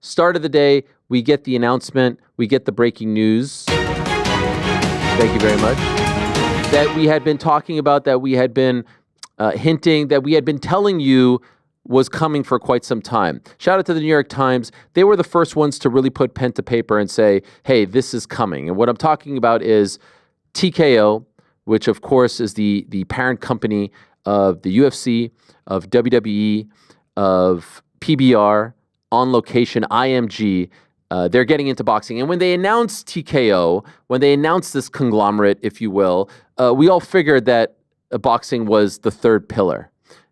Start of the day, we get the announcement, we get the breaking news. Thank you very much. That we had been talking about, that we had been hinting, that we had been telling you was coming for quite some time. Shout out to the New York Times. They were the first ones to really put pen to paper and say, hey, this is coming. And what I'm talking about is TKO, which of course is the parent company of the UFC, of WWE, of PBR, On Location, IMG. They're getting into boxing. And when they announced TKO, when they announced this conglomerate, if you will, we all figured that boxing was the third pillar.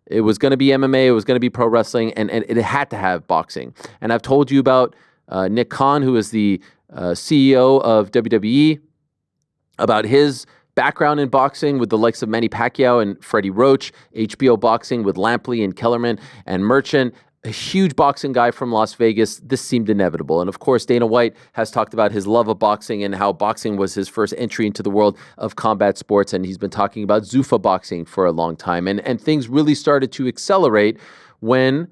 It was going to be MMA, it was going to be pro wrestling, and it had to have boxing. And I've told you about Nick Khan, who is the CEO of WWE, about his background in boxing with the likes of Manny Pacquiao and Freddie Roach, HBO boxing with Lampley and Kellerman and Merchant. A huge boxing guy from Las Vegas. This seemed inevitable. And of course, Dana White has talked about his love of boxing and how boxing was his first entry into the world of combat sports. And he's been talking about Zuffa boxing for a long time. And things really started to accelerate when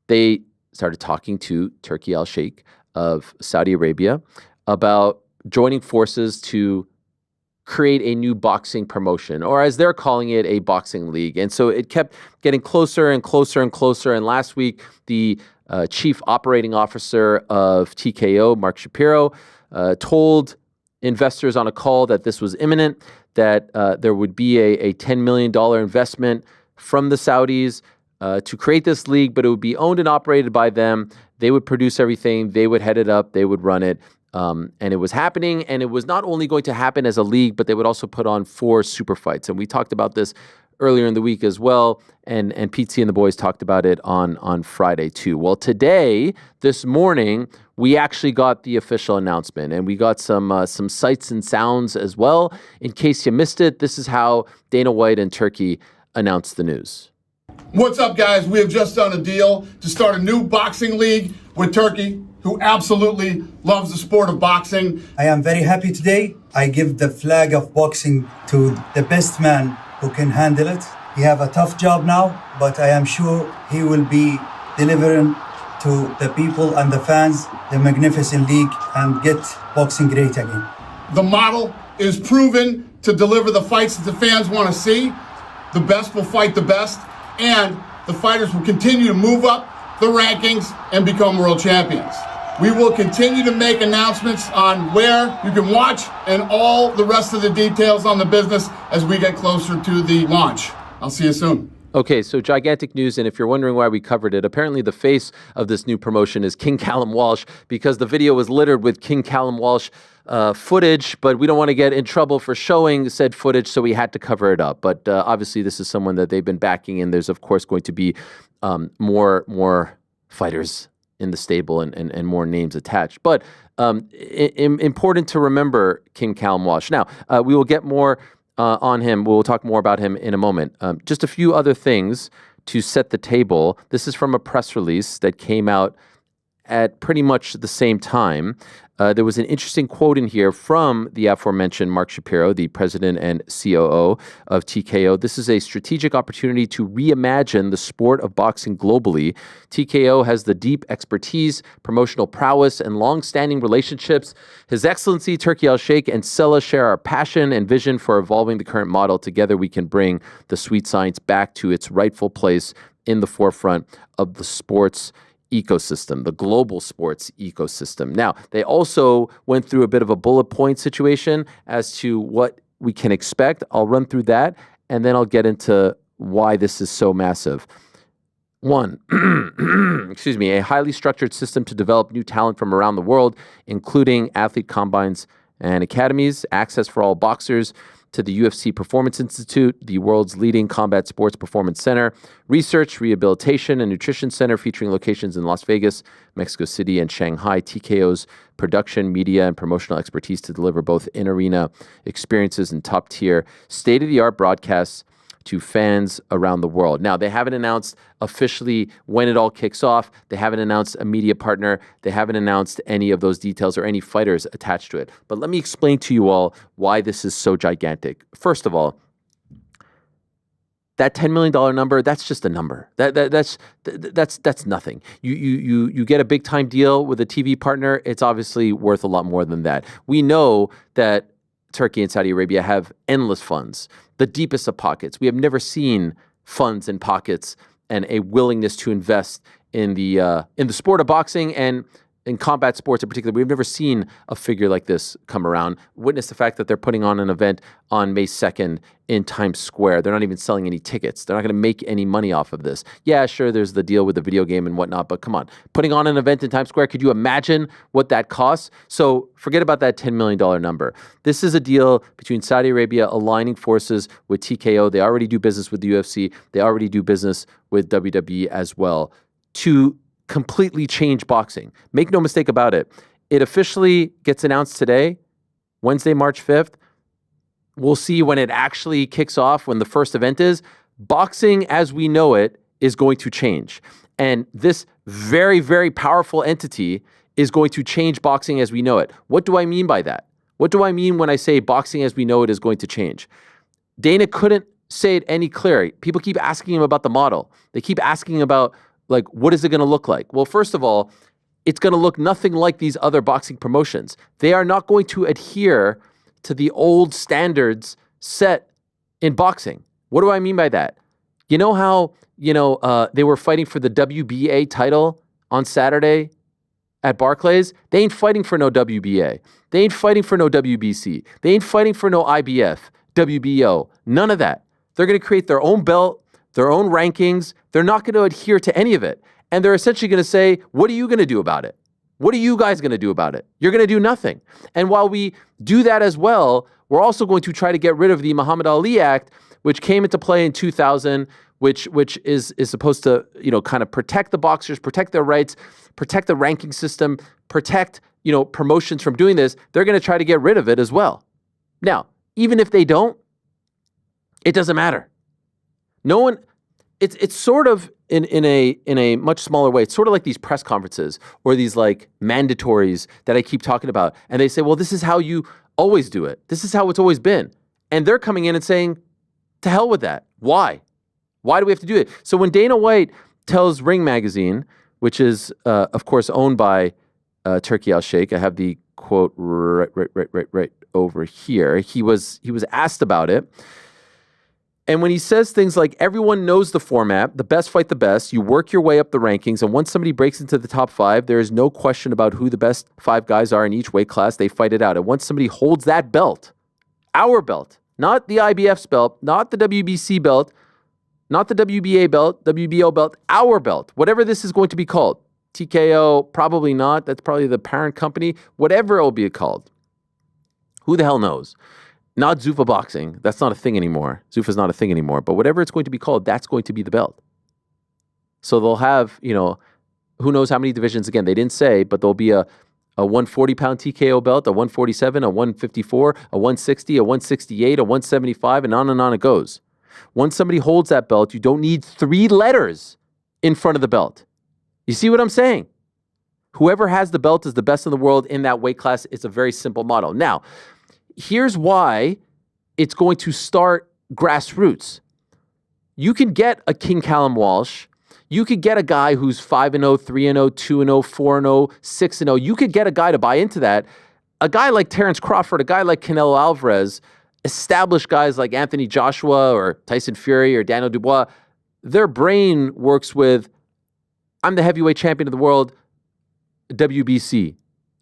they started talking to Turki Alalshikh of Saudi Arabia about joining forces to create a new boxing promotion, or as they're calling it, a boxing league. And so it kept getting closer and closer and closer. And last week, the chief operating officer of TKO, Mark Shapiro, told investors on a call that this was imminent, that there would be a $10 million investment from the Saudis to create this league, but it would be owned and operated by them. They would produce everything. They would head it up. They would run it. And it was happening, and it was not only going to happen as a league, but they would also put on 4 super fights. And we talked about this earlier in the week as well, and Pete C and the boys talked about it on Friday too. Well, today, this morning, we actually got the official announcement, and we got some sights and sounds as well. In case you missed it, this is how Dana White and Turki announced the news. What's up, guys? We have just done a deal to start a new boxing league with Turki, who absolutely loves the sport of boxing. I am very happy today. I give the flag of boxing to the best man who can handle it. He have a tough job now, but I am sure he will be delivering to the people and the fans the magnificent league and get boxing great again. The model is proven to deliver the fights that the fans want to see. The best will fight the best, and the fighters will continue to move up the rankings and become world champions. We will continue to make announcements on where you can watch and all the rest of the details on the business as we get closer to the launch. I'll see you soon. Okay, so gigantic news, and if you're wondering why we covered it, apparently the face of this new promotion is King Callum Walsh, because the video was littered with King Callum Walsh footage, but we don't want to get in trouble for showing said footage, so we had to cover it up. But obviously this is someone that they've been backing, and there's of course going to be more fighters in the stable and more names attached. But important to remember King Callum Walsh. Now, we will get more on him. We'll talk more about him in a moment. Just a few other things to set the table. This is from a press release that came out at pretty much the same time. There was an interesting quote in here from the aforementioned Mark Shapiro, the president and COO of TKO. This is a strategic opportunity to reimagine the sport of boxing globally. TKO has the deep expertise, promotional prowess, and long-standing relationships. His Excellency Turki Alalshikh and Sela share our passion and vision for evolving the current model. Together, we can bring the sweet science back to its rightful place in the forefront of the sports ecosystem, the global sports ecosystem. Now, they also went through a bit of a bullet point situation as to what we can expect. I'll run through that, and then I'll get into why this is so massive. 1, a highly structured system to develop new talent from around the world, including athlete combines and academies, access for all boxers to the UFC Performance Institute, the world's leading combat sports performance center, research, rehabilitation, and nutrition center featuring locations in Las Vegas, Mexico City, and Shanghai. TKO's production, media, and promotional expertise to deliver both in-arena experiences and top-tier, state-of-the-art broadcasts to fans around the world. Now, they haven't announced officially when it all kicks off. They haven't announced a media partner. They haven't announced any of those details or any fighters attached to it. But let me explain to you all why this is so gigantic. First of all, that $10 million number, that's just a number. That's nothing. You get a big time deal with a TV partner, it's obviously worth a lot more than that. We know that Turkey and Saudi Arabia have endless funds, the deepest of pockets. We have never seen funds in pockets and a willingness to invest in the sport of boxing and in combat sports in particular. We've never seen a figure like this come around. Witness the fact that they're putting on an event on May 2nd in Times Square. They're not even selling any tickets. They're not going to make any money off of this. Yeah, sure, there's the deal with the video game and whatnot, but come on. Putting on an event in Times Square, could you imagine what that costs? So forget about that $10 million number. This is a deal between Saudi Arabia aligning forces with TKO. They already do business with the UFC. They already do business with WWE as well, to completely change boxing. Make no mistake about it. It officially gets announced today, Wednesday, March 5th. We'll see when it actually kicks off, when the first event is. Boxing as we know it is going to change. And this very, very powerful entity is going to change boxing as we know it. What do I mean by that? What do I mean when I say boxing as we know it is going to change? Dana couldn't say it any clearer. People keep asking him about the model. They keep asking about, like, what is it going to look like? Well, first of all, it's going to look nothing like these other boxing promotions. They are not going to adhere to the old standards set in boxing. What do I mean by that? You know how, they were fighting for the WBA title on Saturday at Barclays? They ain't fighting for no WBA. They ain't fighting for no WBC. They ain't fighting for no IBF, WBO, none of that. They're going to create their own belt, their own rankings. They're not going to adhere to any of it. And they're essentially going to say, what are you going to do about it? What are you guys going to do about it? You're going to do nothing. And while we do that as well, we're also going to try to get rid of the Muhammad Ali Act, which came into play in 2000, which is supposed to, kind of protect the boxers, protect their rights, protect the ranking system, protect, promotions from doing this. They're going to try to get rid of it as well. Now, even if they don't, it doesn't matter. No one, it's sort of in a much smaller way. It's sort of like these press conferences or these like mandatories that I keep talking about. And they say, well, this is how you always do it. This is how it's always been. And they're coming in and saying, to hell with that. Why? Why do we have to do it? So when Dana White tells Ring Magazine, which is, of course, owned by Turki Alalshikh, I have the quote right over here. He was asked about it. And when he says things like, everyone knows the format, the best fight the best, you work your way up the rankings, and once somebody breaks into the top 5, there is no question about who the best 5 guys are in each weight class, they fight it out. And once somebody holds that belt, our belt, not the IBF's belt, not the WBC belt, not the WBA belt, WBO belt, our belt, whatever this is going to be called. TKO, probably not. That's probably the parent company. Whatever it will be called. Who the hell knows? Not Zuffa Boxing. That's not a thing anymore. Zuffa's not a thing anymore. But whatever it's going to be called, that's going to be the belt. So they'll have, who knows how many divisions. Again, they didn't say, but there'll be a 140-pound TKO belt, a 147, a 154, a 160, a 168, a 175, and on it goes. Once somebody holds that belt, you don't need 3 letters in front of the belt. You see what I'm saying? Whoever has the belt is the best in the world in that weight class. It's a very simple model. Now, here's why it's going to start grassroots. You can get a King Callum Walsh. You could get a guy who's 5-0, 3-0, 2-0, 4-0, 6-0. You could get a guy to buy into that. A guy like Terrence Crawford, a guy like Canelo Alvarez, established guys like Anthony Joshua or Tyson Fury or Daniel Dubois, their brain works with, I'm the heavyweight champion of the world, WBC,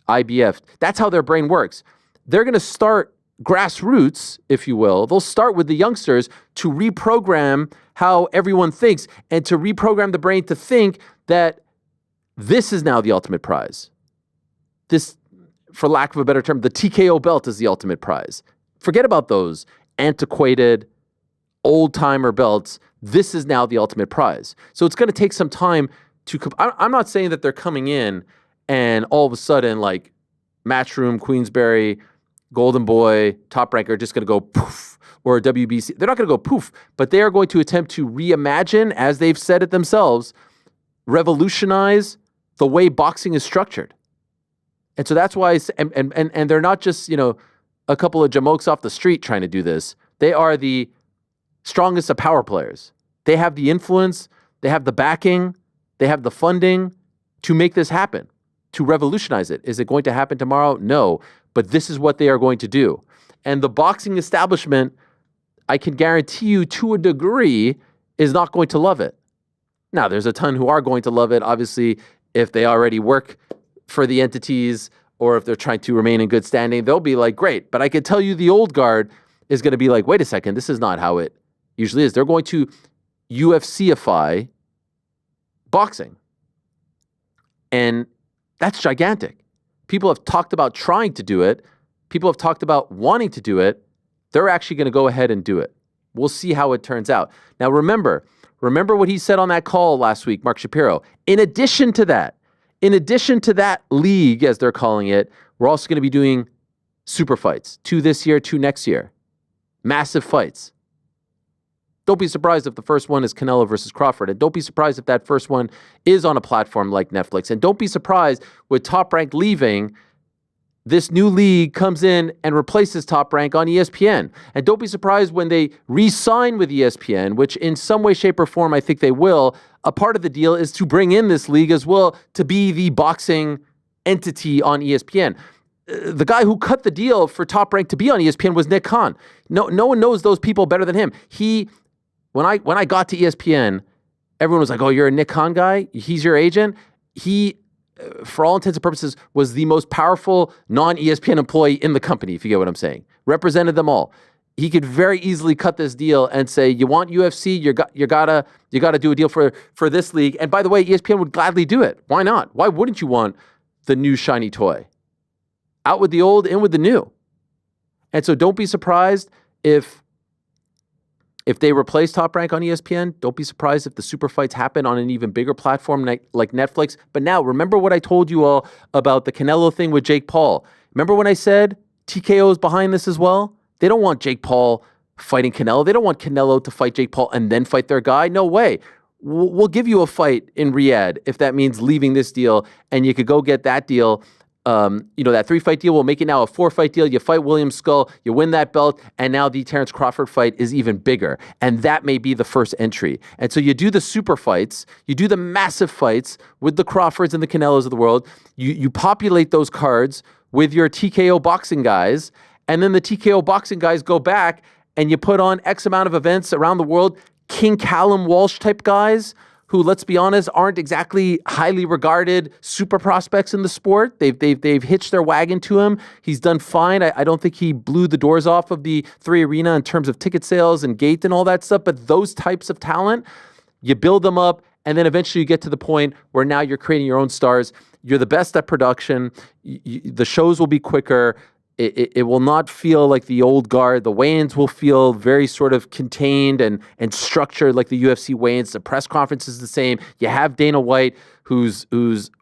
IBF. That's how their brain works. They're going to start grassroots, if you will. They'll start with the youngsters to reprogram how everyone thinks and to reprogram the brain to think that this is now the ultimate prize. This, for lack of a better term, the TKO belt is the ultimate prize. Forget about those antiquated, old-timer belts. This is now the ultimate prize. So it's going to take some time to... I'm not saying that they're coming in and all of a sudden, like, Matchroom, Queensberry, Golden Boy, Top Rank are just going to go poof, or WBC. They're not going to go poof, but they are going to attempt to reimagine, as they've said it themselves, revolutionize the way boxing is structured. And so that's why, and they're not just, a couple of jamokes off the street trying to do this. They are the strongest of power players. They have the influence, they have the backing, they have the funding to make this happen, to revolutionize it. Is it going to happen tomorrow? No, but this is what they are going to do. And the boxing establishment, I can guarantee you to a degree, is not going to love it. Now, there's a ton who are going to love it, obviously, if they already work for the entities or if they're trying to remain in good standing, they'll be like, great. But I can tell you the old guard is going to be like, wait a second, this is not how it usually is. They're going to UFCify boxing. And that's gigantic. People have talked about trying to do it. People have talked about wanting to do it. They're actually going to go ahead and do it. We'll see how it turns out. Now, remember what he said on that call last week, Mark Shapiro. In addition to that league, as they're calling it, we're also going to be doing super fights. 2 this year, 2 next year. Massive fights. Don't be surprised if the first one is Canelo versus Crawford. And don't be surprised if that first one is on a platform like Netflix. And don't be surprised with Top Rank leaving, this new league comes in and replaces Top Rank on ESPN. And don't be surprised when they re-sign with ESPN, which in some way, shape, or form, I think they will. A part of the deal is to bring in this league as well to be the boxing entity on ESPN. The guy who cut the deal for Top Rank to be on ESPN was Nick Khan. No one knows those people better than him. When I got to ESPN, everyone was like, oh, you're a Nick Khan guy? He's your agent? He, for all intents and purposes, was the most powerful non-ESPN employee in the company, if you get what I'm saying. Represented them all. He could very easily cut this deal and say, you want UFC, you gotta do a deal for this league. And by the way, ESPN would gladly do it. Why not? Why wouldn't you want the new shiny toy? Out with the old, in with the new. And so don't be surprised if they replace Top Rank on ESPN. Don't be surprised if the super fights happen on an even bigger platform like Netflix. But now, remember what I told you all about the Canelo thing with Jake Paul. Remember when I said TKO is behind this as well? They don't want Jake Paul fighting Canelo. They don't want Canelo to fight Jake Paul and then fight their guy. No way. We'll give you a fight in Riyadh if that means leaving this deal, and you could go get that deal. That 3-fight deal, we'll make it now a 4-fight deal. You fight William Skull, you win that belt, and now the Terrence Crawford fight is even bigger. And that may be the first entry. And so you do the super fights, you do the massive fights with the Crawfords and the Canelos of the world. You populate those cards with your TKO boxing guys, and then the TKO boxing guys go back and you put on X amount of events around the world. King Callum Walsh type guys who, let's be honest, aren't exactly highly regarded super prospects in the sport. They've hitched their wagon to him. He's done fine. I don't think he blew the doors off of the 3 Arena in terms of ticket sales and gate and all that stuff. But those types of talent, you build them up, and then eventually you get to the point where now you're creating your own stars. You're the best at production. The shows will be quicker. It will not feel like the old guard. The weigh-ins will feel very sort of contained and structured like the UFC weigh-ins. The press conference is the same. You have Dana White, who's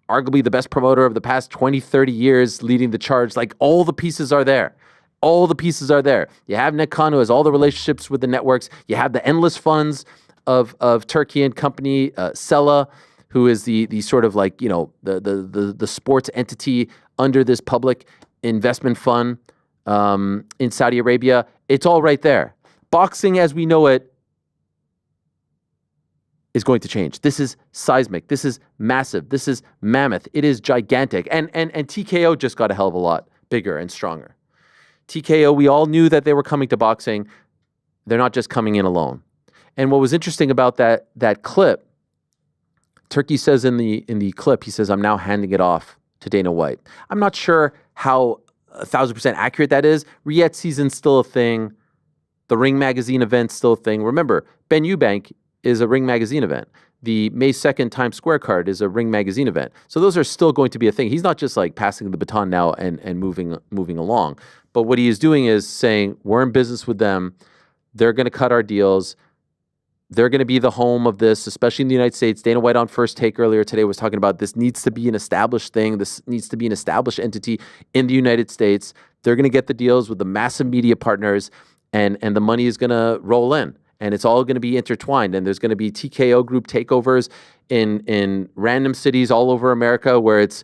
arguably the best promoter of the past 20, 30 years, leading the charge. Like, all the pieces are there. All the pieces are there. You have Nick Khan, who has all the relationships with the networks. You have the endless funds of Turkey and company, Sela, who is the sort of like, the sports entity under this public investment fund in Saudi Arabia. It's all right there. Boxing as we know it is going to change. This is seismic. This is massive. This is mammoth. It is gigantic. And TKO just got a hell of a lot bigger and stronger. TKO, we all knew that they were coming to boxing. They're not just coming in alone. And what was interesting about that clip, Turkey says in the clip, he says, I'm now handing it off to Dana White. I'm not sure how 1,000% accurate that is. Riyadh season's still a thing. The Ring Magazine event's still a thing. Remember, Ben Eubank is a Ring Magazine event. The May 2nd Times Square card is a Ring Magazine event. So those are still going to be a thing. He's not just like passing the baton now and moving along. But what he is doing is saying, we're in business with them. They're going to cut our deals. They're going to be the home of this, especially in the United States. Dana White on First Take earlier today was talking about this needs to be an established thing. This needs to be an established entity in the United States. They're going to get the deals with the massive media partners, and the money is going to roll in. And it's all going to be intertwined. And there's going to be TKO group takeovers in random cities all over America where it's,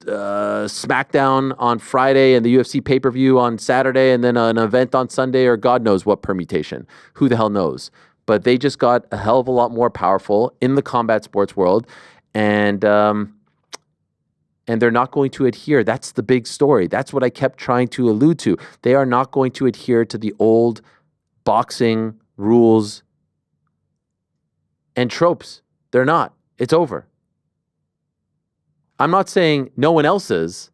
SmackDown on Friday and the UFC pay-per-view on Saturday and then an event on Sunday or God knows what permutation. Who the hell knows? But they just got a hell of a lot more powerful in the combat sports world, and they're not going to adhere. That's the big story. That's what I kept trying to allude to. They are not going to adhere to the old boxing rules and tropes. They're not. It's over. I'm not saying no one else is,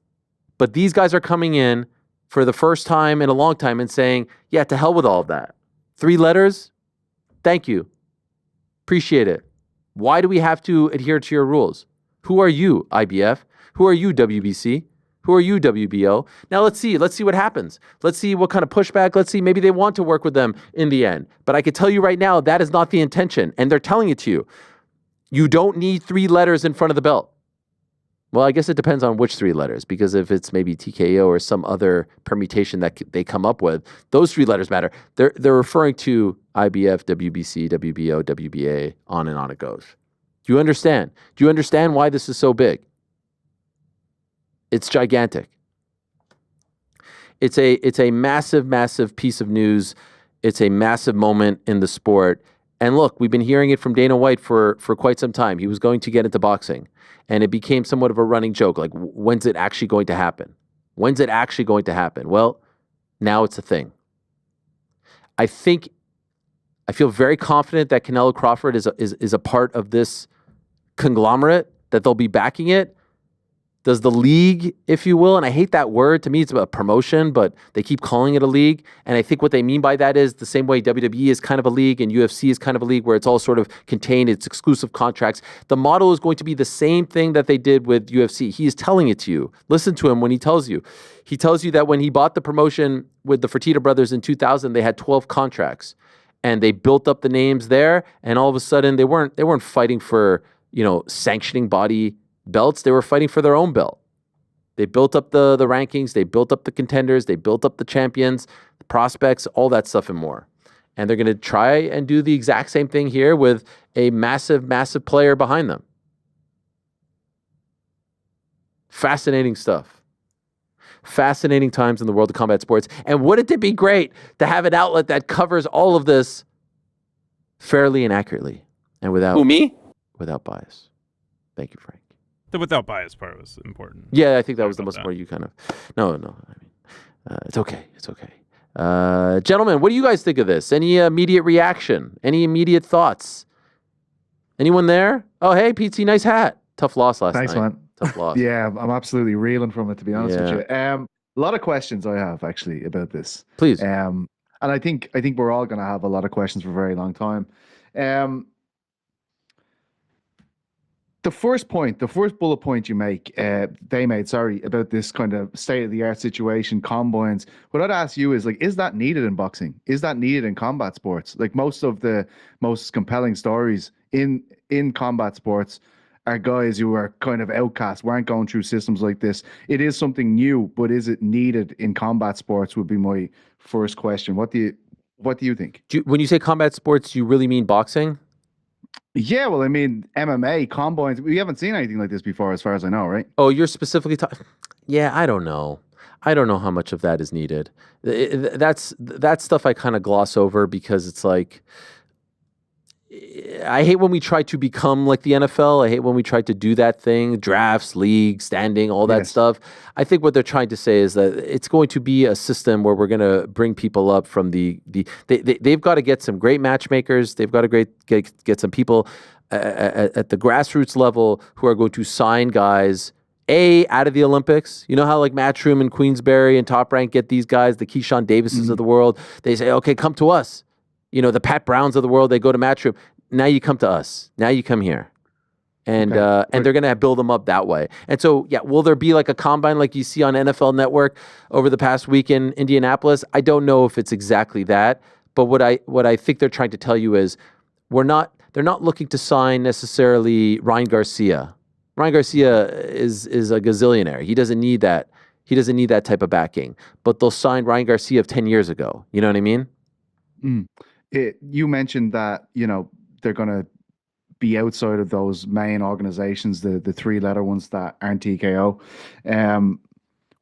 but these guys are coming in for the first time in a long time and saying, yeah, to hell with all of that. 3 letters, thank you. Appreciate it. Why do we have to adhere to your rules? Who are you, IBF? Who are you, WBC? Who are you, WBO? Now let's see what happens. Let's see what kind of pushback. Let's see, maybe they want to work with them in the end. But I can tell you right now, that is not the intention. And they're telling it to you. You don't need 3 letters in front of the belt. Well, I guess it depends on which 3 letters, because if it's maybe TKO or some other permutation that they come up with, those 3 letters matter. They're referring to IBF, WBC, WBO, WBA, on and on it goes. Do you understand? Do you understand why this is so big? It's gigantic. It's a massive, massive piece of news. It's a massive moment in the sport. And look, we've been hearing it from Dana White for quite some time. He was going to get into boxing. And it became somewhat of a running joke. Like, when's it actually going to happen? When's it actually going to happen? Well, now it's a thing. I feel very confident that Canelo Crawford is a part of this conglomerate, that they'll be backing it. Does the league, if you will, and I hate that word, to me it's about promotion, but they keep calling it a league. And I think what they mean by that is the same way WWE is kind of a league and UFC is kind of a league where it's all sort of contained, it's exclusive contracts. The model is going to be the same thing that they did with UFC. He is telling it to you. Listen to him when he tells you. He tells you that when he bought the promotion with the Fertitta brothers in 2000, they had 12 contracts and they built up the names there. And all of a sudden they weren't fighting for, sanctioning body belts. They were fighting for their own belt. They built up the rankings. They built up the contenders. They built up the champions, the prospects, all that stuff and more. And they're going to try and do the exact same thing here with a massive, massive player behind them. Fascinating stuff. Fascinating times in the world of combat sports. And wouldn't it be great to have an outlet that covers all of this fairly and accurately and without bias? Thank you, Frank. The without bias part was important. Yeah, I think that was the most important. You kind of, no. I mean, it's okay. It's okay. Gentlemen, what do you guys think of this? Any immediate reaction? Any immediate thoughts? Anyone there? Oh, hey, PT, nice hat. Tough loss last night. Thanks, man. Tough loss. Yeah, I'm absolutely reeling from it, to be honest with you. A lot of questions I have actually about this. Please. And I think we're all going to have a lot of questions for a very long time. The first bullet point they made, about this kind of state-of-the-art situation, combines. What I'd ask you is, is that needed in boxing? Is that needed in combat sports? Like, most of the most compelling stories in combat sports are guys who are kind of outcast, weren't going through systems like this. It is something new, but is it needed in combat sports would be my first question. What do you think? When you say combat sports, you really mean boxing? Yeah, well, I mean, MMA, combines, we haven't seen anything like this before, as far as I know, right? Oh, you're specifically talking... Yeah, I don't know. I don't know how much of that is needed. That's stuff I kind of gloss over because it's like... I hate when we try to become like the NFL. I hate when we try to do that thing, drafts, league, standing, all that stuff. I think what they're trying to say is that it's going to be a system where we're going to bring people up from they've got to get some great matchmakers. They've got to get some people at the grassroots level who are going to sign guys out of the Olympics. You know how like Matchroom and Queensberry and Top Rank get these guys, the Keyshawn Davises of the world. They say, okay, come to us. The Pat Browns of the world, they go to Matchroom. Now you come to us. Now you come here. And and they're going to build them up that way. And so, yeah, will there be like a combine like you see on NFL Network over the past week in Indianapolis? I don't know if it's exactly that. But what I think they're trying to tell you is they're not looking to sign necessarily Ryan Garcia. Ryan Garcia is a gazillionaire. He doesn't need that. He doesn't need that type of backing. But they'll sign Ryan Garcia of 10 years ago. You know what I mean? You mentioned that, they're going to be outside of those main organizations, the three-letter ones that aren't TKO.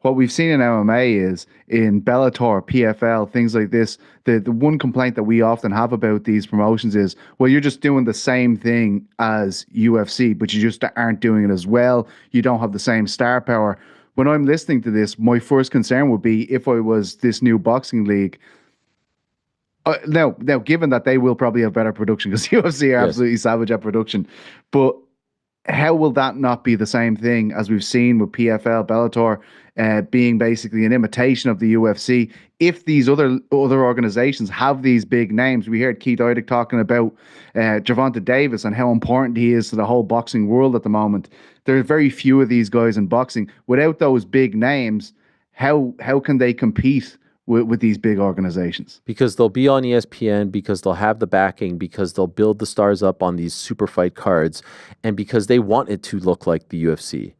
What we've seen in MMA is in Bellator, PFL, things like this. The one complaint that we often have about these promotions is, well, you're just doing the same thing as UFC, but you just aren't doing it as well. You don't have the same star power. When I'm listening to this, my first concern would be if I was this new boxing league. Now, given that they will probably have better production because UFC are absolutely savage at production, but how will that not be the same thing as we've seen with PFL, Bellator, being basically an imitation of the UFC? If these other organizations have these big names, we heard Keith Idec talking about Gervonta Davis and how important he is to the whole boxing world at the moment. There are very few of these guys in boxing. Without those big names, how can they compete with these big organizations? Because they'll be on ESPN, because they'll have the backing, because they'll build the stars up on these super fight cards, and because they want it to look like the UFC.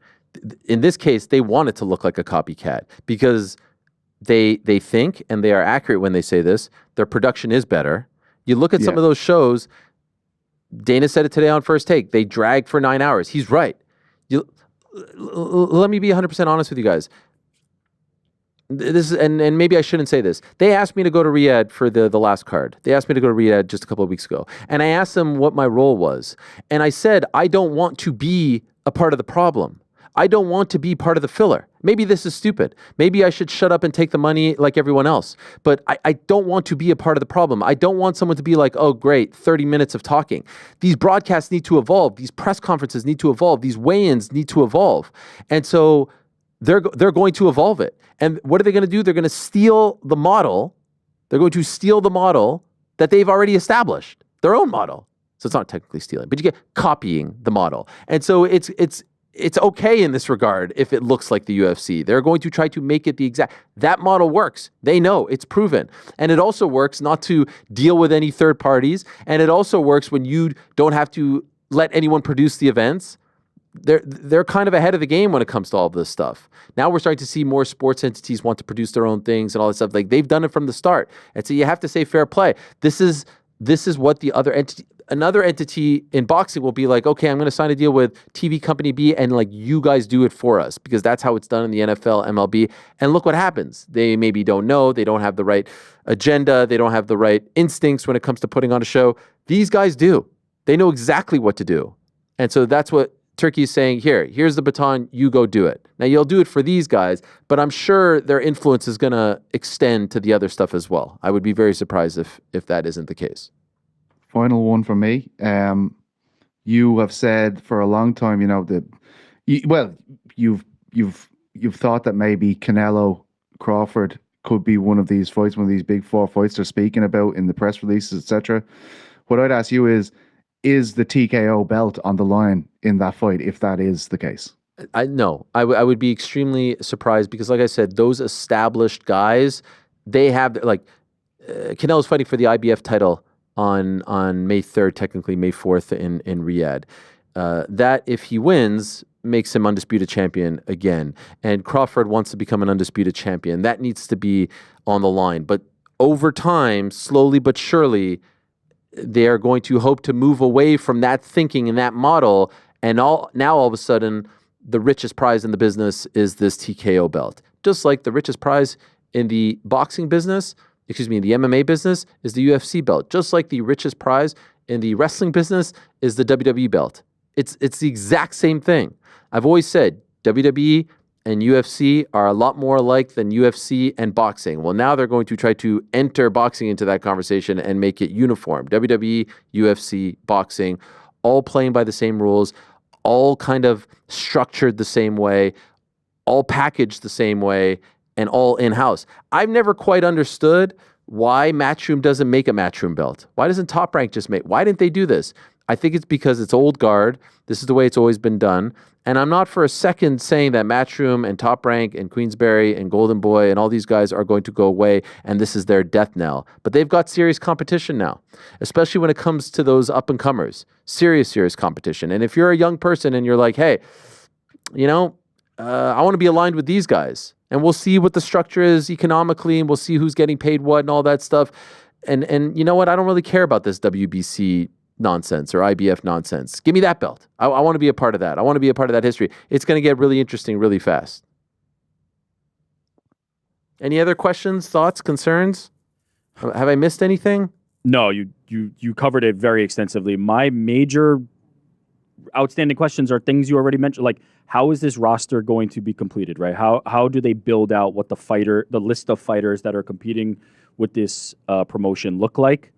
In this case, they want it to look like a copycat because they think, and they are accurate when they say this, their production is better. You look at some of those shows, Dana said it today on First Take, they drag for 9 hours. He's right. Let me be 100% honest with you guys. This and maybe I shouldn't say this. They asked me to go to Riyadh for the last card. They asked me to go to Riyadh just a couple of weeks ago. And I asked them what my role was. And I said, I don't want to be a part of the problem. I don't want to be part of the filler. Maybe this is stupid. Maybe I should shut up and take the money like everyone else. But I don't want to be a part of the problem. I don't want someone to be like, oh, great, 30 minutes of talking. These broadcasts need to evolve. These press conferences need to evolve. These weigh-ins need to evolve. And so they're going to evolve it. And what are they going to do? They're going to steal the model. They're going to steal the model that they've already established, their own model. So it's not technically stealing, but you get copying the model. And so it's okay in this regard if it looks like the UFC. They're going to try to make it the exact. That model works. They know it's proven. And it also works not to deal with any third parties. And it also works when you don't have to let anyone produce the events. They're kind of ahead of the game when it comes to all of this stuff. Now we're starting to see more sports entities want to produce their own things and all this stuff. Like they've done it from the start. And so you have to say fair play. This is what the another entity in boxing will be like, okay, I'm going to sign a deal with TV company B and like you guys do it for us because that's how it's done in the NFL, MLB. And look what happens. They maybe don't know. They don't have the right agenda. They don't have the right instincts when it comes to putting on a show. These guys do. They know exactly what to do. And so that's what Turkey is saying, here's the baton, you go do it. Now, you'll do it for these guys, but I'm sure their influence is going to extend to the other stuff as well. I would be very surprised if that isn't the case. Final one from me. You have said for a long time, you've thought that maybe Canelo Crawford could be one of these fights, one of these big four fights they're speaking about in the press releases, etc. What I'd ask you is the TKO belt on the line in that fight, if that is the case? I would be extremely surprised because, like I said, those established guys, they have, like, Canelo's fighting for the IBF title on May 3rd, technically May 4th in Riyadh. That, if he wins, makes him undisputed champion again. And Crawford wants to become an undisputed champion. That needs to be on the line. But over time, slowly but surely, they are going to hope to move away from that thinking and that model. And now all of a sudden, the richest prize in the business is this TKO belt. Just like the richest prize in the boxing business, the MMA business is the UFC belt. Just like the richest prize in the wrestling business is the WWE belt. It's the exact same thing. I've always said WWE and UFC are a lot more alike than UFC and boxing. Well, now they're going to try to enter boxing into that conversation and make it uniform. WWE, UFC, boxing, all playing by the same rules, all kind of structured the same way, all packaged the same way, and all in-house. I've never quite understood why Matchroom doesn't make a Matchroom belt. Why doesn't Top Rank just make? Why didn't they do this? I think it's because it's old guard. This is the way it's always been done. And I'm not for a second saying that Matchroom and Top Rank and Queensberry and Golden Boy and all these guys are going to go away and this is their death knell. But they've got serious competition now, especially when it comes to those up-and-comers. Serious competition. And if you're a young person and you're like, hey, I want to be aligned with these guys, and we'll see what the structure is economically, and we'll see who's getting paid what and all that stuff. And you know what? I don't really care about this WBC nonsense or IBF nonsense. Give me that belt. I want to be a part of that. I want to be a part of that history. It's going to get really interesting really fast. Any other questions, thoughts, concerns? Have I missed anything? No, you covered it very extensively. My major outstanding questions are things you already mentioned, like how is this roster going to be completed, right? How do they build out what the list of fighters that are competing with this promotion look like?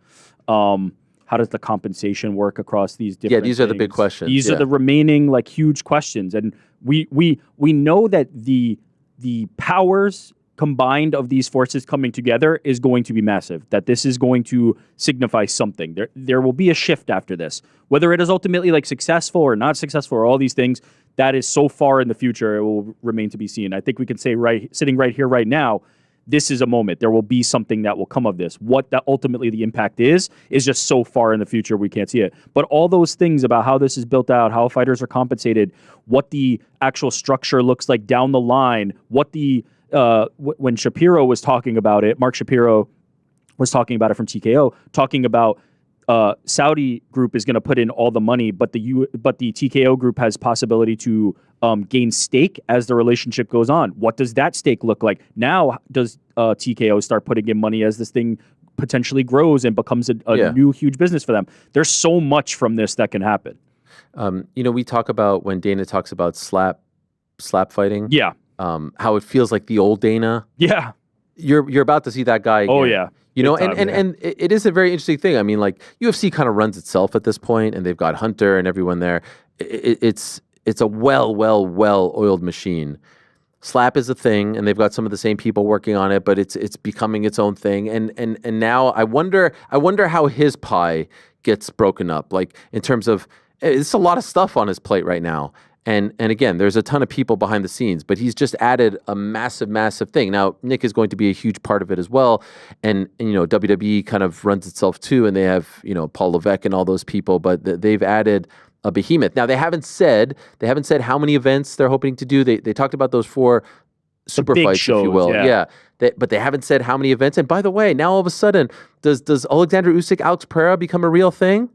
How does the compensation work across these different these are the big questions. These are the remaining like huge questions. And we know that the powers combined of these forces coming together is going to be massive, that this is going to signify something. There will be a shift after this. Whether it is ultimately like successful or not successful or all these things, that is so far in the future, it will remain to be seen. I think we can say sitting right here, right now, this is a moment. There will be something that will come of this. What that ultimately the impact is just so far in the future we can't see it. But all those things about how this is built out, how fighters are compensated, what the actual structure looks like down the line, what the when Shapiro was talking about it, Mark Shapiro was talking about it from TKO, talking about Saudi group is going to put in all the money, but the TKO group has possibility to gain stake as the relationship goes on. What does that stake look like? Now, does TKO start putting in money as this thing potentially grows and becomes a new huge business for them? There's so much from this that can happen. We talk about when Dana talks about slap fighting. Yeah. How it feels like the old Dana. Yeah. You're about to see that guy again. Oh, yeah. And it is a very interesting thing. I mean, like UFC kind of runs itself at this point, and they've got Hunter and everyone there. It's a well-oiled machine. Slap is a thing, and they've got some of the same people working on it, but it's becoming its own thing. And now I wonder how his pie gets broken up. Like in terms of it's a lot of stuff on his plate right now. And again, there's a ton of people behind the scenes, but he's just added a massive thing. Now, Nick is going to be a huge part of it as well. And WWE kind of runs itself too, and they have, Paul Levesque and all those people, but they've added a behemoth. Now, they haven't said how many events they're hoping to do. They talked about those 4 super fights, shows, if you will. Yeah. But they haven't said how many events. And by the way, now all of a sudden, does Alexander Usyk, Alex Pereira become a real thing?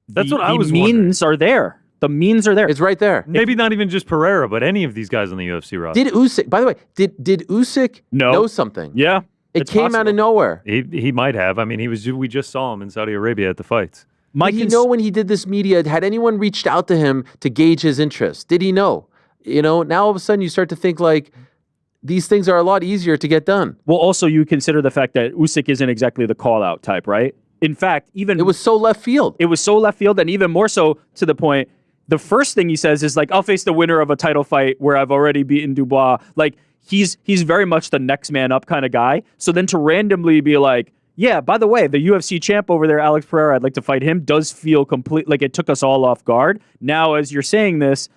That's what I was wondering. The means are there. The means are there. It's right there. Maybe not even just Pereira, but any of these guys on the UFC roster. Did Usyk, by the way, did Usyk know something? Yeah. It came out of nowhere. He might have. I mean, we just saw him in Saudi Arabia at the fights. Did he know when he did this media? Had anyone reached out to him to gauge his interest? Did he know? Now all of a sudden you start to think like these things are a lot easier to get done. Well, also you consider the fact that Usyk isn't exactly the call-out type, right? In fact, even... It was so left field. It was so left field, and even more so to the point... The first thing he says is like, I'll face the winner of a title fight where I've already beaten Dubois. Like he's very much the next man up kind of guy. So then to randomly be like, yeah, by the way, the UFC champ over there, Alex Pereira, I'd like to fight him, does feel complete like it took us all off guard. Now, as you're saying this,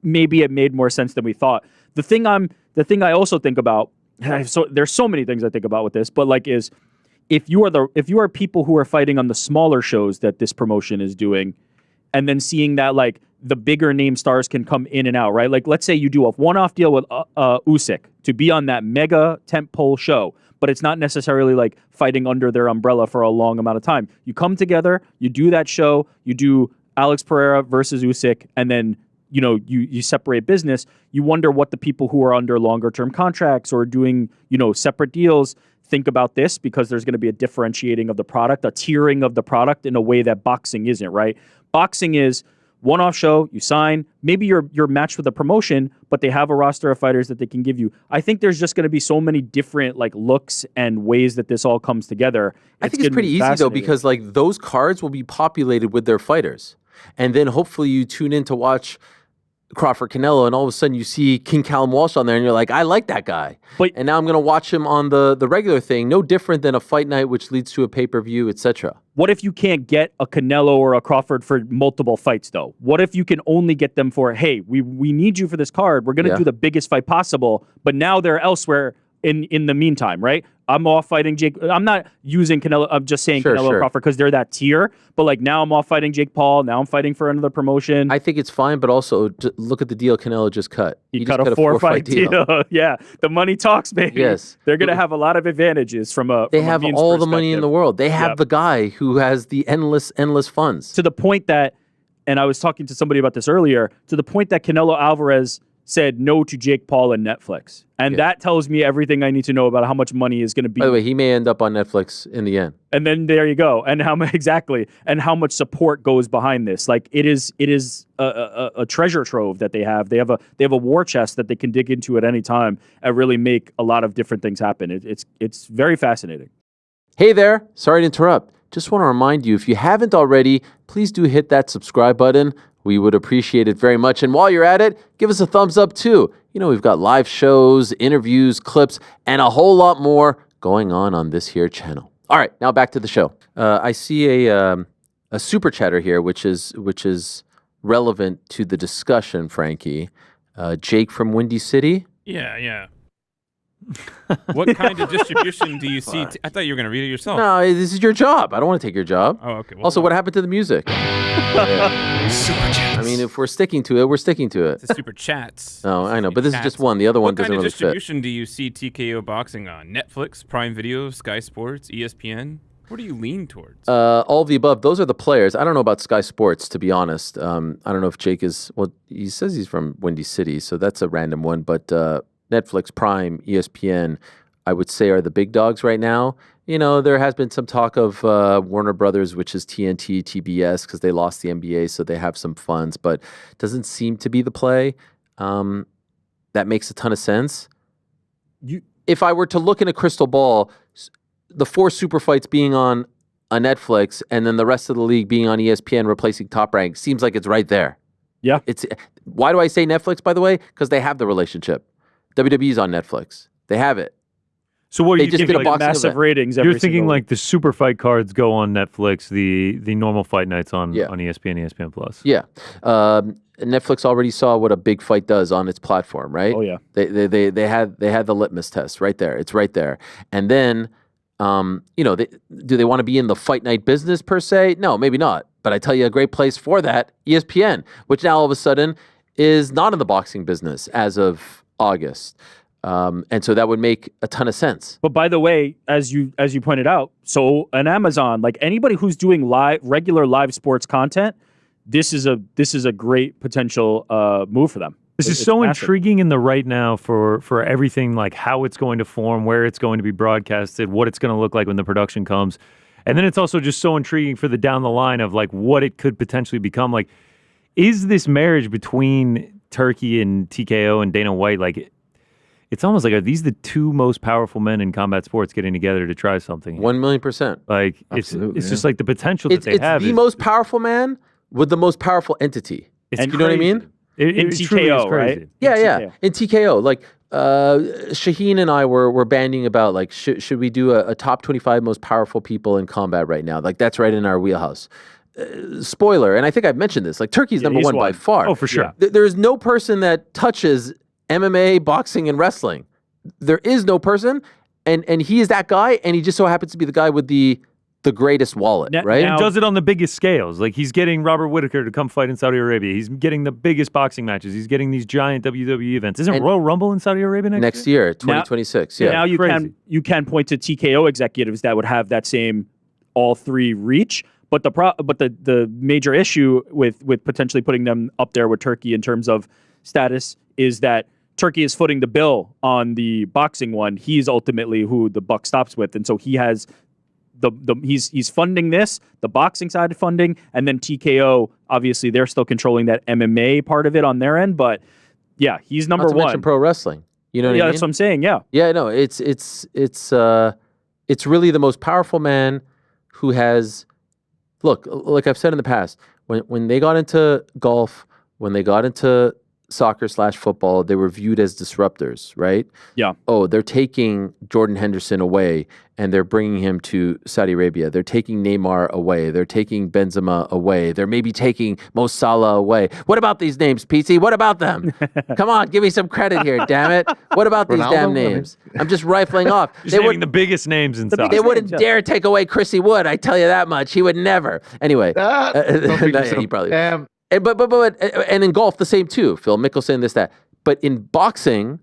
maybe it made more sense than we thought. The thing I also think about, there's so many things I think about with this, but like is if you are people who are fighting on the smaller shows that this promotion is doing, and then seeing that like the bigger name stars can come in and out, right? Like let's say you do a one-off deal with Usyk to be on that mega tentpole show, but it's not necessarily like fighting under their umbrella for a long amount of time. You come together, you do that show, you do Alex Pereira versus Usyk, and then you separate business. You wonder what the people who are under longer-term contracts or doing separate deals think about this, because there's going to be a differentiating of the product, a tiering of the product in a way that boxing isn't, right? Boxing is one-off show, you sign, maybe you're matched with a promotion, but they have a roster of fighters that they can give you. I think there's just going to be so many different like looks and ways that this all comes together. I think it's pretty easy though, because like those cards will be populated with their fighters. And then hopefully you tune in to watch Crawford Canelo, and all of a sudden you see King Callum Walsh on there, and you're like, I like that guy. And now I'm going to watch him on the regular thing, no different than a fight night, which leads to a pay-per-view, etc. What if you can't get a Canelo or a Crawford for multiple fights, though? What if you can only get them for, hey, we need you for this card. We're going to do the biggest fight possible, but now they're elsewhere in the meantime, right? I'm off fighting Jake. I'm not using Canelo. I'm just saying Canelo Crawford because they're that tier. But like now I'm off fighting Jake Paul. Now I'm fighting for another promotion. I think it's fine, but also look at the deal Canelo just cut. He cut a 4-fight deal. Yeah, the money talks, baby. Yes, they're gonna have a lot of advantages from a. They have all the money in the world. They have the guy who has the endless funds. To the point that, and I was talking to somebody about this earlier. To the point that Canelo Alvarez said no to Jake Paul and Netflix. And that tells me everything I need to know about how much money is going to be. By the way, he may end up on Netflix in the end. And then there you go. And how much support goes behind this. Like it is a treasure trove that they have. They have a war chest that they can dig into at any time and really make a lot of different things happen. It's very fascinating. Hey there. Sorry to interrupt. Just want to remind you, if you haven't already, please do hit that subscribe button. We would appreciate it very much. And while you're at it, give us a thumbs up too. You know, we've got live shows, interviews, clips, and a whole lot more going on this here channel. All right, now back to the show. I see a super chatter here, which is relevant to the discussion, Frankie. Jake from Windy City. Yeah. What kind of distribution do you see? I thought you were going to read it yourself. No, this is your job. I don't want to take your job. Oh, okay. Well, also, what happened to the music? Super chats. I mean, if we're sticking to it, we're sticking to it. It's super chats. Oh, I know, but this is just one. The other one doesn't really fit. What kind of distribution do you see TKO boxing on? Netflix, Prime Video, Sky Sports, ESPN? What do you lean towards? All of the above. Those are the players. I don't know about Sky Sports, to be honest. I don't know if Jake is. Well, he says he's from Windy City, so that's a random one. But Netflix, Prime, ESPN, I would say are the big dogs right now. You know, there has been some talk of Warner Brothers, which is TNT, TBS, because they lost the NBA, so they have some funds, but it doesn't seem to be the play. That makes a ton of sense. If I were to look in a crystal ball, the 4 super fights being on a Netflix and then the rest of the league being on ESPN replacing Top Rank seems like it's right there. Yeah. Why do I say Netflix, by the way? Because they have the relationship. WWE's on Netflix. They have it. So what are you just thinking? did a like massive event. ratings. You're thinking like the super fight cards go on Netflix, the normal fight nights on ESPN, ESPN Plus. Yeah. Netflix already saw what a big fight does on its platform, right? Oh yeah. They had the litmus test right there. It's right there. And then, you know, do they want to be in the fight night business per se? No, maybe not. But I tell you, a great place for that, ESPN, which now all of a sudden is not in the boxing business as of August. And so that would make a ton of sense. But by the way, as you pointed out, so an Amazon, like anybody who's doing regular live sports content, this is a great potential move for them. This is so intriguing in the right now for everything, like how it's going to form, where it's going to be broadcasted, what it's going to look like when the production comes. And then it's also just so intriguing for the down the line of like what it could potentially become. Like, is this marriage between Turki and TKO and Dana White, like, it's almost like, are these the 2 most powerful men in combat sports getting together to try something? 1,000,000%. Like, it's just like the potential that they have. It's the most powerful man with the most powerful entity. It's you know what I mean? In TKO, right? Yeah. In TKO, like Shaheen and I were banding about like should we do a top 25 most powerful people in combat right now? Like that's right in our wheelhouse. Spoiler, and I think I've mentioned this. Like Turkey's number one by far. Oh, for sure. There is no person that touches MMA, boxing, and wrestling. There is no person, and he is that guy, and he just so happens to be the guy with the greatest wallet, right? And does it on the biggest scales. Like he's getting Robert Whittaker to come fight in Saudi Arabia. He's getting the biggest boxing matches. He's getting these giant WWE events. Isn't Royal Rumble in Saudi Arabia next year? 2026. Now you can point to TKO executives that would have that same all 3 reach. But the major issue with potentially putting them up there with Turkey in terms of status is that Turkey is footing the bill on the boxing one. He's ultimately who the buck stops with, and so he has he's funding this, the boxing side of funding, and then TKO. Obviously, they're still controlling that MMA part of it on their end, but yeah, he's number Not to one. mention pro wrestling. You know what I mean? Yeah, that's what I'm saying. Yeah. Yeah, no, it's really the most powerful man who has. Look, like I've said in the past, when they got into golf, when they got into soccer/football, they were viewed as disruptors, right? Yeah. Oh, they're taking Jordan Henderson away and they're bringing him to Saudi Arabia. They're taking Neymar away. They're taking Benzema away. They're maybe taking Mo Salah away. What about these names, PC? What about them? Come on, give me some credit here, damn it. What about these damn names? I'm just rifling off. Just naming the biggest names in soccer. They wouldn't dare take away Chrissy Wood. I tell you that much. He would never. Anyway, he probably. And in golf, the same too. Phil Mickelson, this, that. But in boxing,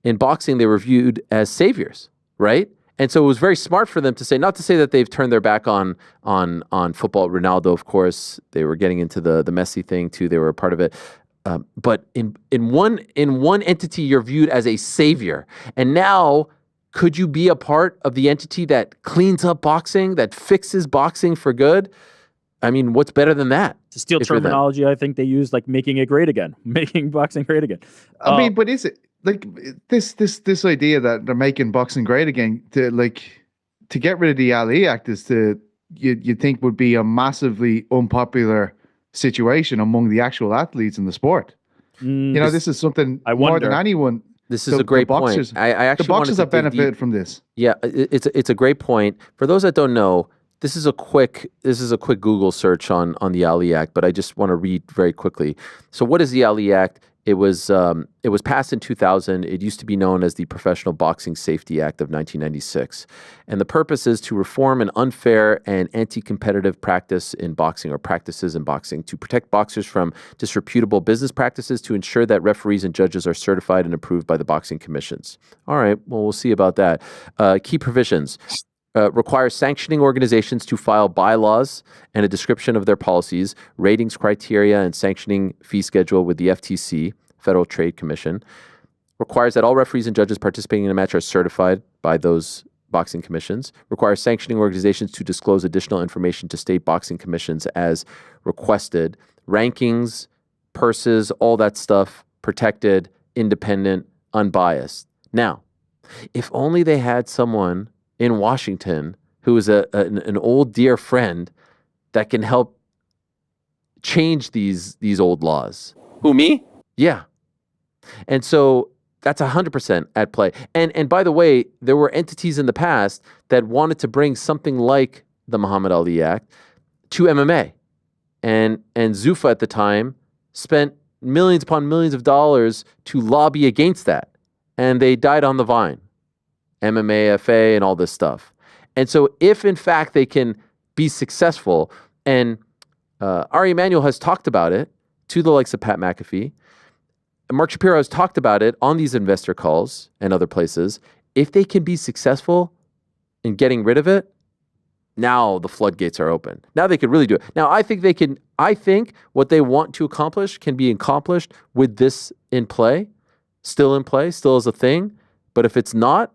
they were viewed as saviors, right? And so it was very smart for them to say, not to say that they've turned their back on football. Ronaldo, of course, they were getting into the Messi thing too. They were a part of it. But in one entity, you're viewed as a savior. And now, could you be a part of the entity that cleans up boxing, that fixes boxing for good? I mean, what's better than that? To steal terminology, I think they use like making it great again, making boxing great again. I mean, but is it like this idea that they're making boxing great again to get rid of the Ali Act is you think would be a massively unpopular situation among the actual athletes in the sport? This is something more than anyone. This is a great point. I actually the boxers have benefited from this. Yeah, it's a great point. For those that don't know, this is a quick Google search on the Ali Act, but I just want to read very quickly. So, what is the Ali Act? It was passed in 2000. It used to be known as the Professional Boxing Safety Act of 1996, and the purpose is to reform an unfair and anti-competitive practices in boxing, to protect boxers from disreputable business practices, to ensure that referees and judges are certified and approved by the boxing commissions. All right, well, we'll see about that. Key provisions. Requires sanctioning organizations to file bylaws and a description of their policies, ratings criteria, and sanctioning fee schedule with the FTC, Federal Trade Commission. Requires that all referees and judges participating in a match are certified by those boxing commissions. Requires sanctioning organizations to disclose additional information to state boxing commissions as requested. Rankings, purses, all that stuff, protected, independent, unbiased. Now, if only they had someone in Washington who is an old dear friend that can help change these old laws. Who, me? Yeah. And so that's 100% at play. And by the way, there were entities in the past that wanted to bring something like the Muhammad Ali Act to MMA. And Zuffa at the time spent millions upon millions of dollars to lobby against that. And they died on the vine. MMA, FA, and all this stuff. And so if, in fact, they can be successful, and Ari Emanuel has talked about it to the likes of Pat McAfee, and Mark Shapiro has talked about it on these investor calls and other places, if they can be successful in getting rid of it, now the floodgates are open. Now they could really do it. Now, I think what they want to accomplish can be accomplished with this in play, still as a thing. But if it's not,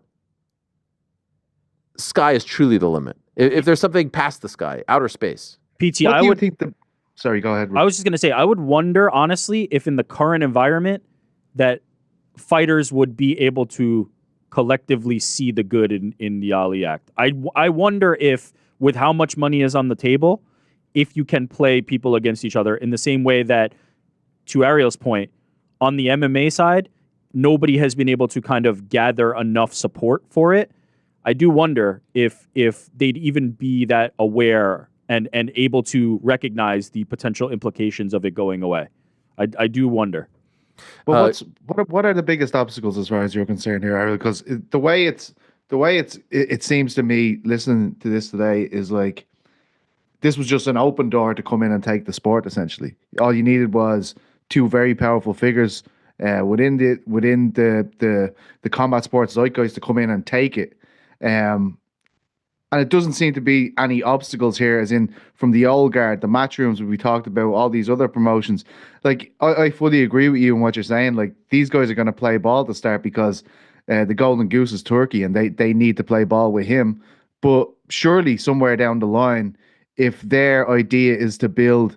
sky is truly the limit. If there's something past the sky, outer space. PT, what do you think Sorry, go ahead. I was just going to say, I would wonder, honestly, if in the current environment that fighters would be able to collectively see the good in the Ali Act. I wonder if, with how much money is on the table, if you can play people against each other in the same way that, to Ariel's point, on the MMA side, nobody has been able to kind of gather enough support for it. I do wonder if they'd even be that aware and able to recognize the potential implications of it going away. I do wonder. Well, what are the biggest obstacles as far as you're concerned here, Ariel? Because the way it seems to me, listening to this today, is like this was just an open door to come in and take the sport. Essentially, all you needed was two very powerful figures within the combat sports zeitgeist to come in and take it. And it doesn't seem to be any obstacles here, as in from the old guard, the matchrooms we talked about, all these other promotions. Like, I fully agree with you in what you're saying. Like, these guys are going to play ball to start because the golden goose is Turkey, and they need to play ball with him. But surely somewhere down the line, if their idea is to build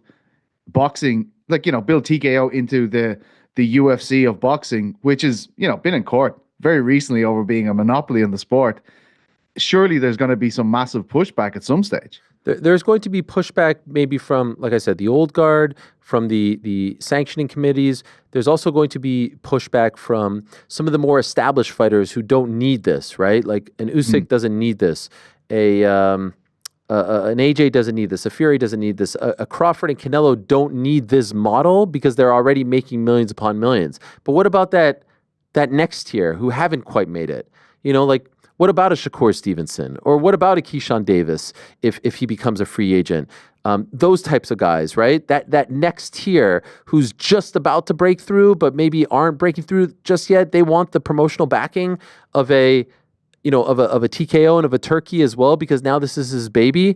boxing, build TKO into the UFC of boxing, which has, been in court very recently over being a monopoly in the sport, surely there's going to be some massive pushback at some stage. There's going to be pushback maybe from, like I said, the old guard, from the sanctioning committees. There's also going to be pushback from some of the more established fighters who don't need this, right? Like an Usyk doesn't need this. An AJ doesn't need this. A Fury doesn't need this. A Crawford and Canelo don't need this model because they're already making millions upon millions. But what about that next tier who haven't quite made it? Like, what about a Shakur Stevenson? Or what about a Keyshawn Davis if he becomes a free agent? Those types of guys, right? That next tier who's just about to break through, but maybe aren't breaking through just yet. They want the promotional backing of a TKO and of a Turkey as well, because now this is his baby.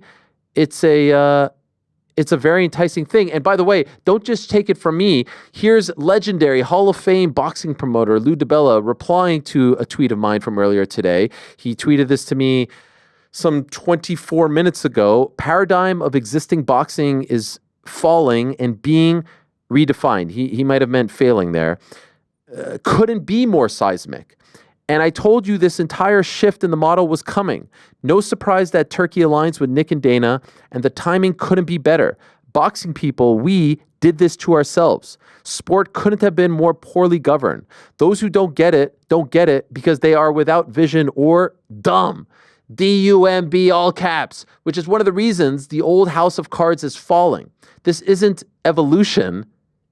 It's a very enticing thing. And by the way, don't just take it from me. Here's legendary Hall of Fame boxing promoter Lou DiBella replying to a tweet of mine from earlier today. He tweeted this to me some 24 minutes ago. Paradigm of existing boxing is falling and being redefined. He might have meant failing there. Couldn't be more seismic. And I told you this entire shift in the model was coming. No surprise that Turkey aligns with Nick and Dana, and the timing couldn't be better. Boxing people, we did this to ourselves. Sport couldn't have been more poorly governed. Those who don't get it because they are without vision or dumb. D-U-M-B, all caps, which is one of the reasons the old house of cards is falling. This isn't evolution,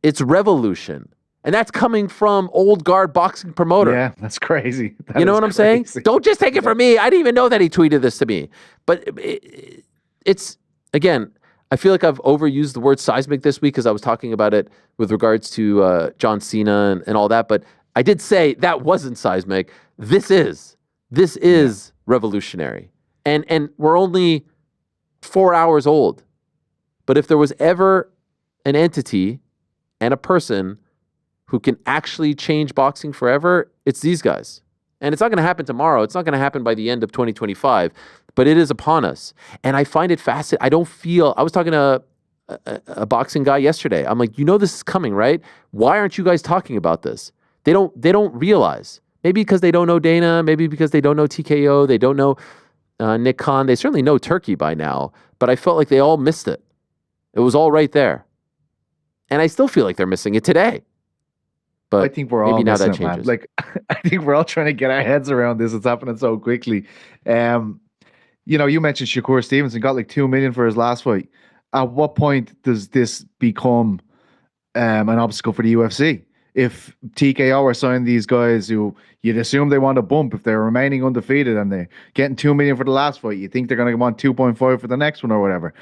it's revolution. And that's coming from old guard boxing promoter. Yeah, that's crazy. You know what I'm saying? Don't just take it from me. I didn't even know that he tweeted this to me. But it's, again, I feel like I've overused the word seismic this week because I was talking about it with regards to John Cena and all that. But I did say that wasn't seismic. This is revolutionary. And we're only 4 hours old. But if there was ever an entity and a person who can actually change boxing forever, it's these guys. And it's not going to happen tomorrow. It's not going to happen by the end of 2025, but it is upon us. And I find it fascinating. I was talking to a boxing guy yesterday. I'm like, this is coming, right? Why aren't you guys talking about this? They don't realize. Maybe because they don't know Dana, maybe because they don't know TKO, they don't know Nick Khan. They certainly know Turkey by now, but I felt like they all missed it. It was all right there. And I still feel like they're missing it today. But I think we're all missing it, man. Like, I think we're all trying to get our heads around this. It's happening so quickly. You mentioned Shakur Stevenson got like $2 million for his last fight. At what point does this become an obstacle for the UFC? If TKO are signing these guys who you'd assume they want a bump if they're remaining undefeated and they're getting $2 million for the last fight, you think they're going to want 2.5 for the next one or whatever.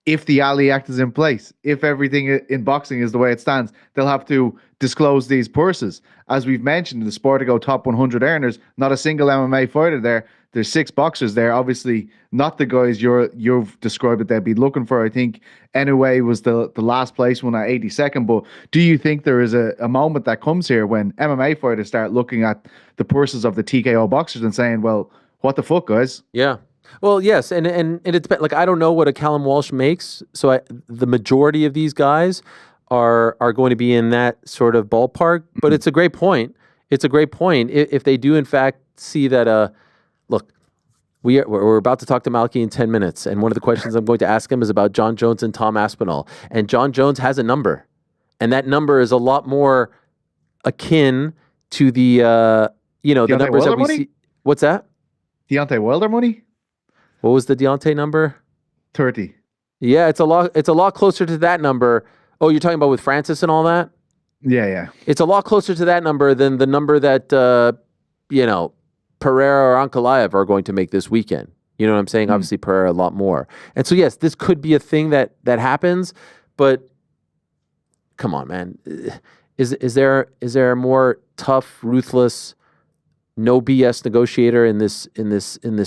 If the Ali Act is in place, if everything in boxing is the way it stands, they'll have to disclose these purses. As we've mentioned, in the Sportigo top 100 earners, not a single MMA fighter there. There's 6 boxers there. Obviously, not the guys you've described that they'd be looking for. I think Inoue was the last place one at 82nd. But do you think there is a moment that comes here when MMA fighters start looking at the purses of the TKO boxers and saying, well, what the fuck, guys? Yeah. Well, yes, and it depends. Like, I don't know what a Callum Walsh makes, so the majority of these guys are going to be in that sort of ballpark. But it's a great point. It's a great point if they do in fact see that. Look, we're about to talk to Malky in 10 minutes, and one of the questions I'm going to ask him is about John Jones and Tom Aspinall. And John Jones has a number, and that number is a lot more akin to the the numbers that we see. What's that? Deontay Wilder money. What was the Deontay number? 30. Yeah, it's a lot closer to that number. Oh, you're talking about with Francis and all that? Yeah. It's a lot closer to that number than the number that Pereira or Ankalaev are going to make this weekend. You know what I'm saying? Obviously, Pereira a lot more. And so, yes, this could be a thing that happens. But come on, man, is there a more tough, ruthless, no BS negotiator in this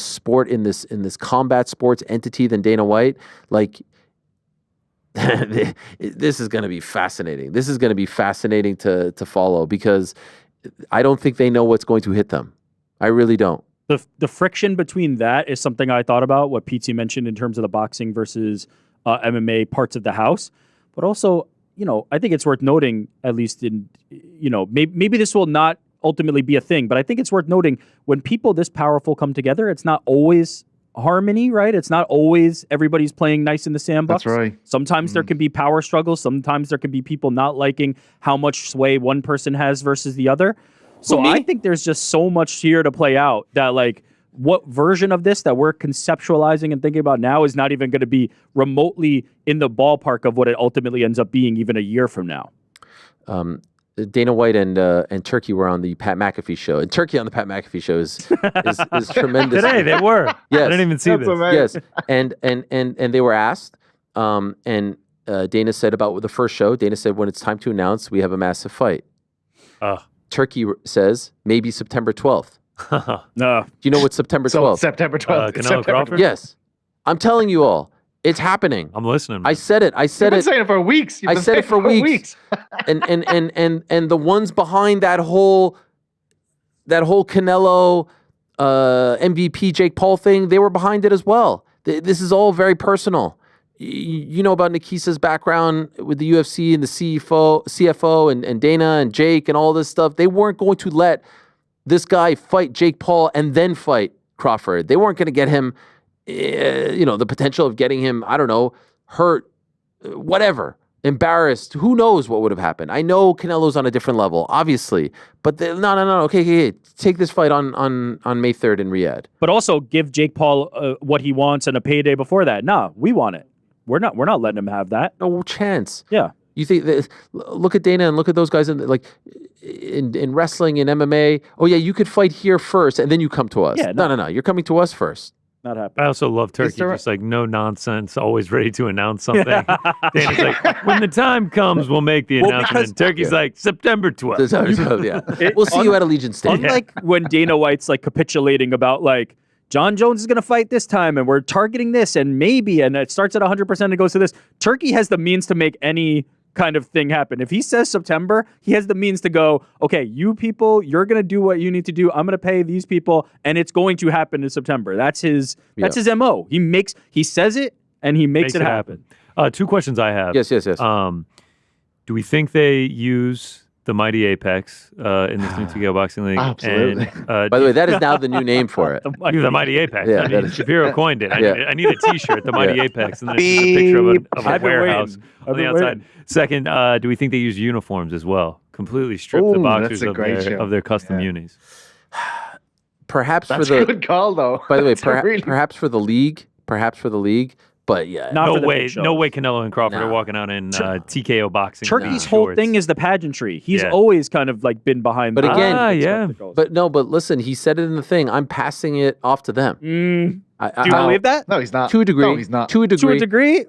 sport, in this combat sports entity than Dana White? Like, this is going to be fascinating. This is going to be fascinating to follow, because I don't think they know what's going to hit them. I really don't. The friction between that is something I thought about, what Pete mentioned in terms of the boxing versus MMA parts of the house. But also, I think it's worth noting, at least in, maybe this will not ultimately be a thing, but I think it's worth noting when people this powerful come together, it's not always harmony, right? It's not always everybody's playing nice in the sandbox. That's right. Sometimes there can be power struggles. Sometimes there can be people not liking how much sway one person has versus the other. So I think there's just so much here to play out that, like, what version of this that we're conceptualizing and thinking about now is not even going to be remotely in the ballpark of what it ultimately ends up being even a year from now. Dana White and Turkey were on the Pat McAfee show, and Turkey on the Pat McAfee show is tremendous. Today they were. Yes. I didn't even see this. Yes, and they were asked, and Dana said about the first show. Dana said, when it's time to announce, we have a massive fight. Turkey says maybe September 12th. No. Do you know what's September 12th? September 12th. Canelo Crawford? Yes, I'm telling you all, it's happening. I'm listening. I said it. You've been saying it for weeks. I said it for weeks. and the ones behind that whole Canelo MVP Jake Paul thing, they were behind it as well. This is all very personal. You know about Nikisa's background with the UFC and the CFO and Dana and Jake and all this stuff. They weren't going to let this guy fight Jake Paul and then fight Crawford. They weren't going to get him, the potential of getting him, I don't know, hurt, whatever, embarrassed. Who knows what would have happened? I know Canelo's on a different level, obviously, but no. Okay, take this fight on May 3rd in Riyadh. But also give Jake Paul what he wants and a payday before that. Nah, we want it. We're not letting him have that. No chance. Yeah. You think look at Dana and look at those guys in wrestling and MMA. Oh yeah, you could fight here first and then you come to us. Yeah, no. You're coming to us first. Not happening. I also love Turkey, just like no nonsense, always ready to announce something. Dana's like, when the time comes, we'll make the announcement. And Turkey's like, September 12th. Yeah. We'll see you at Allegiant Stadium. Unlike when Dana White's like capitulating about like, John Jones is going to fight this time and we're targeting this and maybe, and it starts at 100% and goes to this. Turkey has the means to make any kind of thing happen. If he says September, he has the means to go, okay, you people, you're going to do what you need to do. I'm going to pay these people and it's going to happen in September. That's his MO. He says it and he makes it happen. Two questions I have. Yes. Do we think they use the Mighty Apex in this new TKO Boxing League? Absolutely. And, by the way, that is now the new name for it. the Mighty Apex. Yeah, I mean, Shapiro coined it. I need a T-shirt, the Mighty Apex, and then it's a picture of a warehouse on the outside. Second, do we think they use uniforms as well? Completely strip the boxers of their custom unis. Perhaps That's for the good call, though. By the way, perhaps for the league. But yeah, no way Canelo and Crawford are walking out in TKO boxing. Turkey's whole thing is the pageantry. He's always kind of like been behind. But again, but listen, he said it in the thing. I'm passing it off to them. Do you believe that? No, he's not. To a degree. No, he's not. To a degree.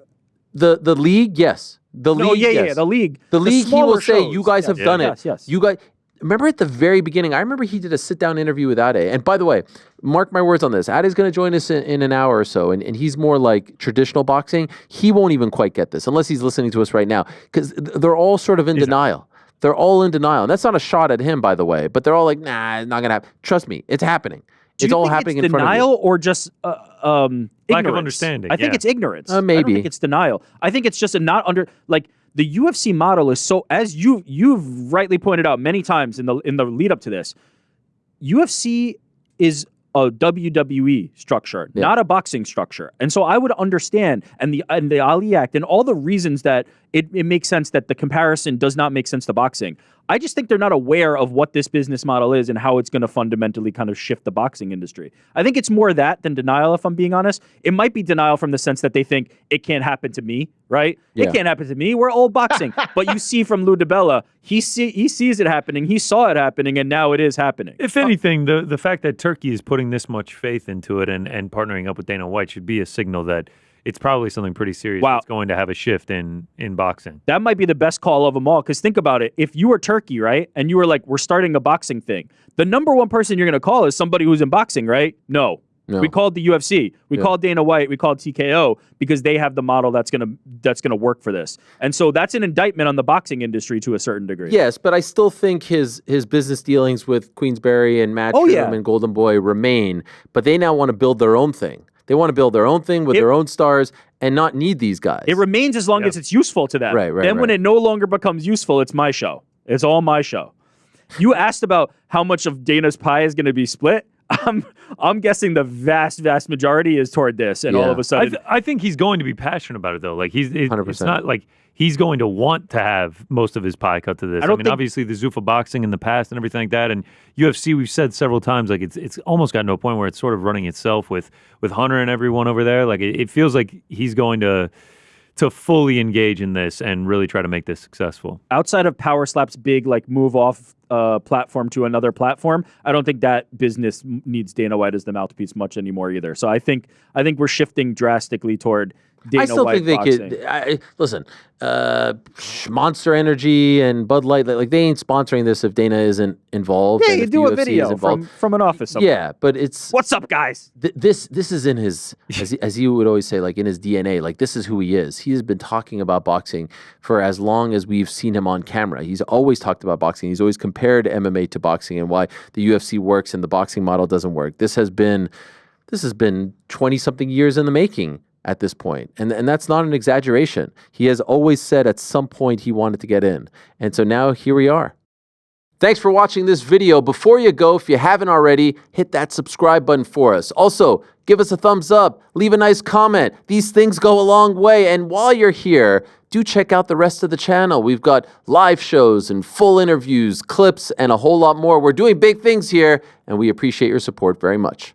The league, yes. The league, yes. The league. The league, he will say, you guys have done it. Yes. You guys. Remember at the very beginning, I remember he did a sit-down interview with Ade. And by the way, mark my words on this. Ade's going to join us in an hour or so, and he's more like traditional boxing. He won't even quite get this unless he's listening to us right now because they're all sort of in denial. They're all in denial. And that's not a shot at him, by the way, but they're all like, nah, it's not going to happen. Trust me, it's happening. It's all happening in front of you. Denial or just ignorance? Lack of understanding. I think it's ignorance. Maybe. I don't think it's denial. I think it's just a not under like the UFC model is so, as you've rightly pointed out many times in the lead up to this, UFC is a WWE structure, not a boxing structure. And so I would understand, and the Ali Act and all the reasons that it makes sense that the comparison does not make sense to boxing. I just think they're not aware of what this business model is and how it's going to fundamentally kind of shift the boxing industry. I think it's more that than denial, if I'm being honest. It might be denial from the sense that they think it can't happen to me, right? Yeah. It can't happen to me. We're old boxing. But you see from Lou DiBella, he sees it happening. He saw it happening, and now it is happening. If anything, the fact that Turkey is putting this much faith into it and partnering up with Dana White should be a signal that it's probably something pretty serious that's going to have a shift in boxing. That might be the best call of them all, because think about it. If you were Turkey, right, and you were like, we're starting a boxing thing, the number one person you're going to call is somebody who's in boxing, right? No. We called the UFC. We called Dana White. We called TKO because they have the model that's gonna work for this. And so that's an indictment on the boxing industry to a certain degree. Yes, but I still think his business dealings with Queensberry and Matchroom and Golden Boy remain. But they now want to build their own thing. They want to build their own thing with their own stars and not need these guys. It remains as long as it's useful to them. Right. Then when it no longer becomes useful, it's my show. It's all my show. You asked about how much of Dana's pie is going to be split. I'm guessing the vast majority is toward this, and all of a sudden, I think he's going to be passionate about it though. Like it's 100%. not like he's going to want to have most of his pie cut to this. I mean, obviously the Zuffa boxing in the past and everything like that, and UFC, we've said several times, like it's almost gotten to a point where it's sort of running itself with Hunter and everyone over there. Like it feels like he's going to fully engage in this and really try to make this successful. outside of Power Slap's big like move off platform to another platform, I don't think that business needs Dana White as the mouthpiece much anymore either. So I think we're shifting drastically toward Dana I still White think they boxing. could. Listen, Monster Energy and Bud Light, like they ain't sponsoring this if Dana isn't involved. Yeah, and you if do a UFC is video involved. from an office somewhere. Yeah, but it's What's up, guys? this is in his, as he would always say, like in his DNA. Like this is who he is. He has been talking about boxing for as long as we've seen him on camera. He's always talked about boxing. He's always compared MMA to boxing and why the UFC works and the boxing model doesn't work. This has been 20 something years in the making at this point. And that's not an exaggeration. He has always said at some point he wanted to get in. And so now here we are. Thanks for watching this video. Before you go, if you haven't already, hit that subscribe button for us. Also, give us a thumbs up, leave a nice comment. These things go a long way. And while you're here, do check out the rest of the channel. We've got live shows and full interviews, clips, and a whole lot more. We're doing big things here, and we appreciate your support very much.